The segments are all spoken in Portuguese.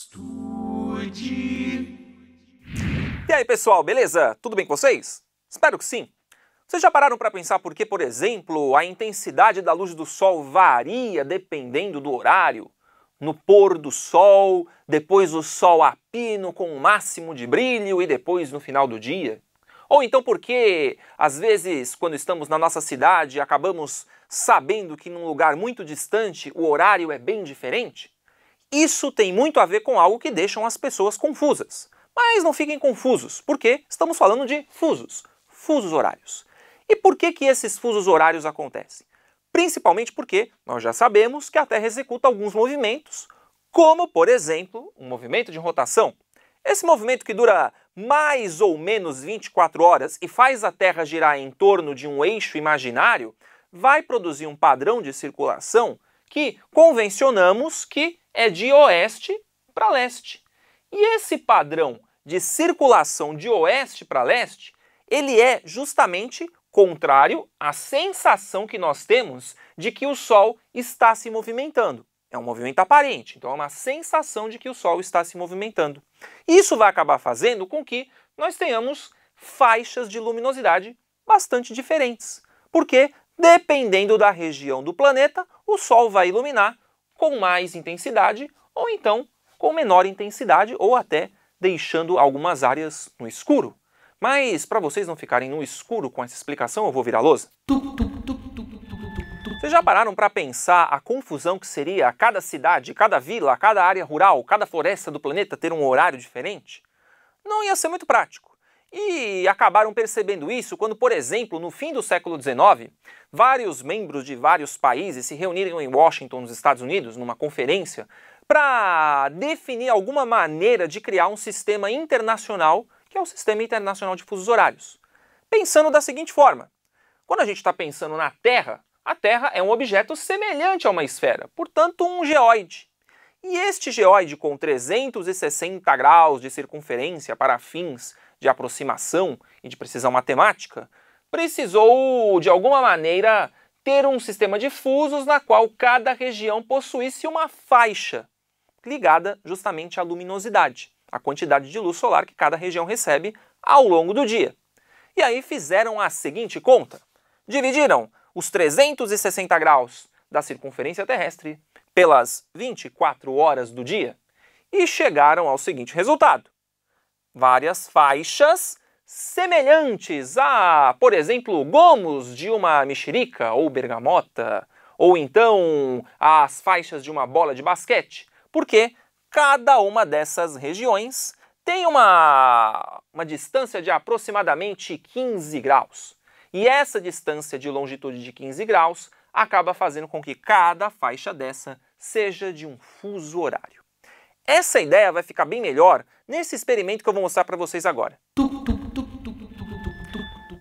Estude. E aí, pessoal, beleza? Tudo bem com vocês? Espero que sim. Vocês já pararam para pensar por que, por exemplo, a intensidade da luz do sol varia dependendo do horário? No pôr do sol, depois o sol a pino com o máximo de brilho e depois no final do dia? Ou então porque, às vezes, quando estamos na nossa cidade, acabamos sabendo que num lugar muito distante o horário é bem diferente? Isso tem muito a ver com algo que deixam as pessoas confusas. Mas não fiquem confusos, porque estamos falando de fusos horários. E por que esses fusos horários acontecem? Principalmente porque nós já sabemos que a Terra executa alguns movimentos, como, por exemplo, um movimento de rotação. Esse movimento que dura mais ou menos 24 horas e faz a Terra girar em torno de um eixo imaginário, vai produzir um padrão de circulação que convencionamos que é de oeste para leste. E esse padrão de circulação de oeste para leste, ele é justamente contrário à sensação que nós temos de que o Sol está se movimentando. É um movimento aparente, então é uma sensação de que o Sol está se movimentando. Isso vai acabar fazendo com que nós tenhamos faixas de luminosidade bastante diferentes, porque dependendo da região do planeta, o Sol vai iluminar com mais intensidade ou então com menor intensidade ou até deixando algumas áreas no escuro. Mas para vocês não ficarem no escuro com essa explicação, eu vou virar a lousa. Vocês já pararam para pensar a confusão que seria cada cidade, cada vila, cada área rural, cada floresta do planeta ter um horário diferente? Não ia ser muito prático. E acabaram percebendo isso quando, por exemplo, no fim do século XIX, vários membros de vários países se reuniram em Washington, nos Estados Unidos, numa conferência, para definir alguma maneira de criar um sistema internacional, que é o Sistema Internacional de Fusos Horários. Pensando da seguinte forma: quando a gente está pensando na Terra, a Terra é um objeto semelhante a uma esfera, portanto um geóide. E este geóide com 360 graus de circunferência para fins de aproximação e de precisão matemática, precisou, de alguma maneira, ter um sistema de fusos na qual cada região possuísse uma faixa ligada justamente à luminosidade, a quantidade de luz solar que cada região recebe ao longo do dia. E aí fizeram a seguinte conta: dividiram os 360 graus da circunferência terrestre pelas 24 horas do dia e chegaram ao seguinte resultado: várias faixas semelhantes a, por exemplo, gomos de uma mexerica ou bergamota, ou então as faixas de uma bola de basquete, porque cada uma dessas regiões tem uma distância de aproximadamente 15 graus. E essa distância de longitude de 15 graus acaba fazendo com que cada faixa dessa seja de um fuso horário. Essa ideia vai ficar bem melhor nesse experimento que eu vou mostrar para vocês agora.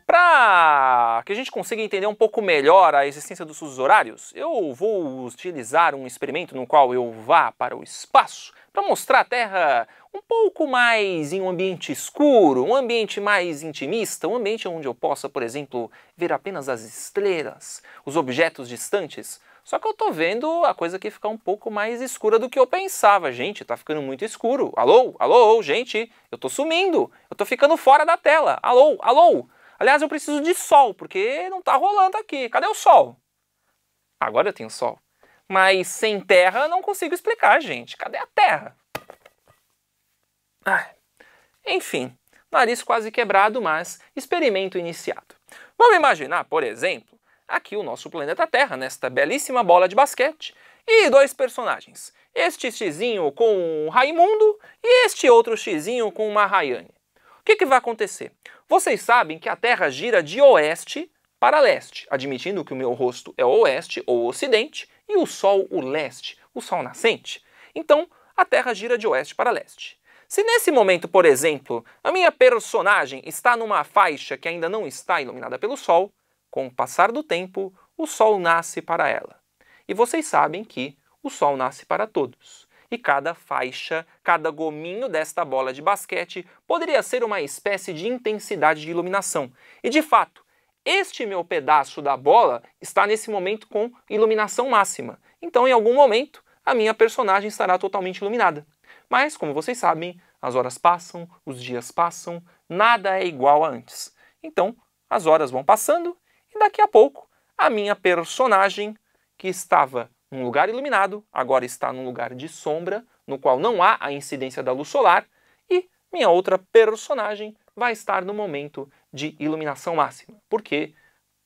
Para que a gente consiga entender um pouco melhor a existência dos fusos horários, eu vou utilizar um experimento no qual eu vá para o espaço para mostrar a Terra um pouco mais em um ambiente escuro, um ambiente mais intimista, um ambiente onde eu possa, por exemplo, ver apenas as estrelas, os objetos distantes. Só que eu tô vendo a coisa aqui ficar um pouco mais escura do que eu pensava. Gente, tá ficando muito escuro. Alô? Alô? Gente, eu tô sumindo. Eu tô ficando fora da tela. Alô? Alô? Aliás, eu preciso de sol, porque não tá rolando aqui. Cadê o sol? Agora eu tenho sol. Mas sem terra eu não consigo explicar, gente. Cadê a terra? Enfim, nariz quase quebrado, mas experimento iniciado. Vamos imaginar, por exemplo, aqui o nosso planeta Terra, nesta belíssima bola de basquete, e dois personagens. Este xizinho com um Raimundo e este outro xizinho com uma Rayane. O que vai acontecer? Vocês sabem que a Terra gira de oeste para leste, admitindo que o meu rosto é o oeste ou ocidente e o Sol o leste, o Sol nascente. Então, a Terra gira de oeste para leste. Se nesse momento, por exemplo, a minha personagem está numa faixa que ainda não está iluminada pelo Sol, com o passar do tempo, o Sol nasce para ela. E vocês sabem que o Sol nasce para todos. E cada faixa, cada gominho desta bola de basquete poderia ser uma espécie de intensidade de iluminação. E de fato, este meu pedaço da bola está nesse momento com iluminação máxima. Então, em algum momento, a minha personagem estará totalmente iluminada. Mas, como vocês sabem, as horas passam, os dias passam, nada é igual a antes. Então, as horas vão passando e daqui a pouco a minha personagem, que estava num lugar iluminado, agora está num lugar de sombra, no qual não há a incidência da luz solar, e minha outra personagem vai estar no momento de iluminação máxima, porque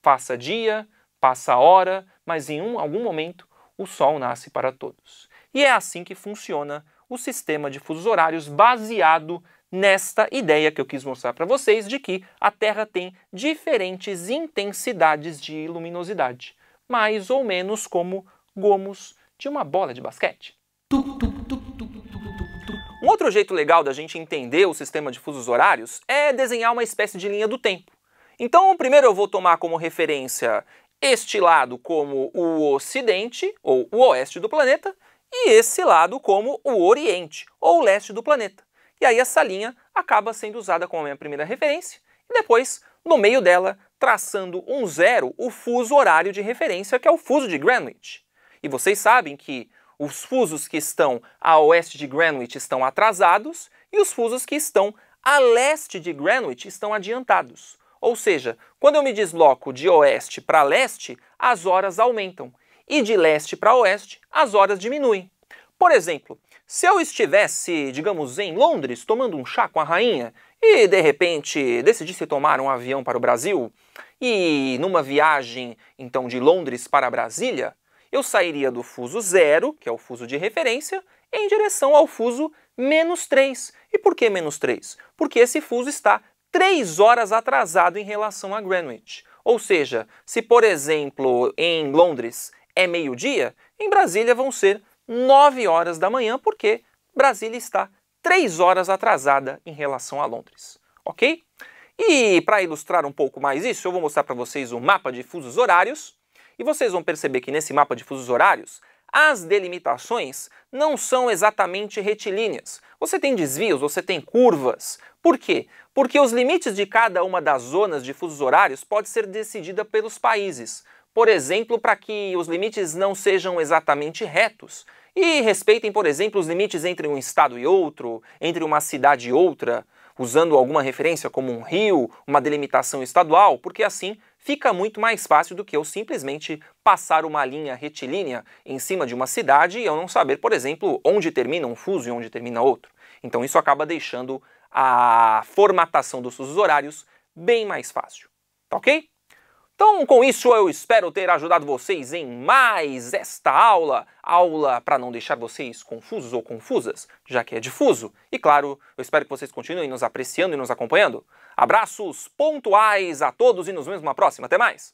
passa dia, passa hora, mas em algum momento o Sol nasce para todos. E é assim que funciona o sistema de fusos horários baseado nesta ideia que eu quis mostrar para vocês de que a Terra tem diferentes intensidades de luminosidade, mais ou menos como gomos de uma bola de basquete. Um outro jeito legal da gente entender o sistema de fusos horários é desenhar uma espécie de linha do tempo. Então, primeiro eu vou tomar como referência este lado como o ocidente, ou o oeste do planeta, e esse lado como o oriente, ou o leste do planeta. E aí essa linha acaba sendo usada como a minha primeira referência, e depois, no meio dela, traçando um zero, o fuso horário de referência, que é o fuso de Greenwich. E vocês sabem que os fusos que estão a oeste de Greenwich estão atrasados, e os fusos que estão a leste de Greenwich estão adiantados. Ou seja, quando eu me desloco de oeste para leste, as horas aumentam. E de leste para oeste, as horas diminuem. Por exemplo, se eu estivesse, digamos, em Londres, tomando um chá com a rainha, e de repente decidisse tomar um avião para o Brasil, e numa viagem, então, de Londres para Brasília, eu sairia do fuso 0, que é o fuso de referência, em direção ao fuso -3. E por que -3? Porque esse fuso está 3 horas atrasado em relação a Greenwich. Ou seja, se por exemplo em Londres é meio-dia, em Brasília vão ser 9 horas da manhã, porque Brasília está 3 horas atrasada em relação a Londres. Ok? E para ilustrar um pouco mais isso, eu vou mostrar para vocês um mapa de fusos horários, e vocês vão perceber que nesse mapa de fusos horários, as delimitações não são exatamente retilíneas. Você tem desvios, você tem curvas. Por quê? Porque os limites de cada uma das zonas de fusos horários pode ser decidida pelos países. Por exemplo, para que os limites não sejam exatamente retos e respeitem, por exemplo, os limites entre um estado e outro, entre uma cidade e outra, usando alguma referência como um rio, uma delimitação estadual, porque assim fica muito mais fácil do que eu simplesmente passar uma linha retilínea em cima de uma cidade e eu não saber, por exemplo, onde termina um fuso e onde termina outro. Então isso acaba deixando a formatação dos fusos horários bem mais fácil. Tá ok? Então, com isso, eu espero ter ajudado vocês em mais esta aula para não deixar vocês confusos ou confusas, já que é difuso. E claro, eu espero que vocês continuem nos apreciando e nos acompanhando. Abraços pontuais a todos e nos vemos na próxima. Até mais!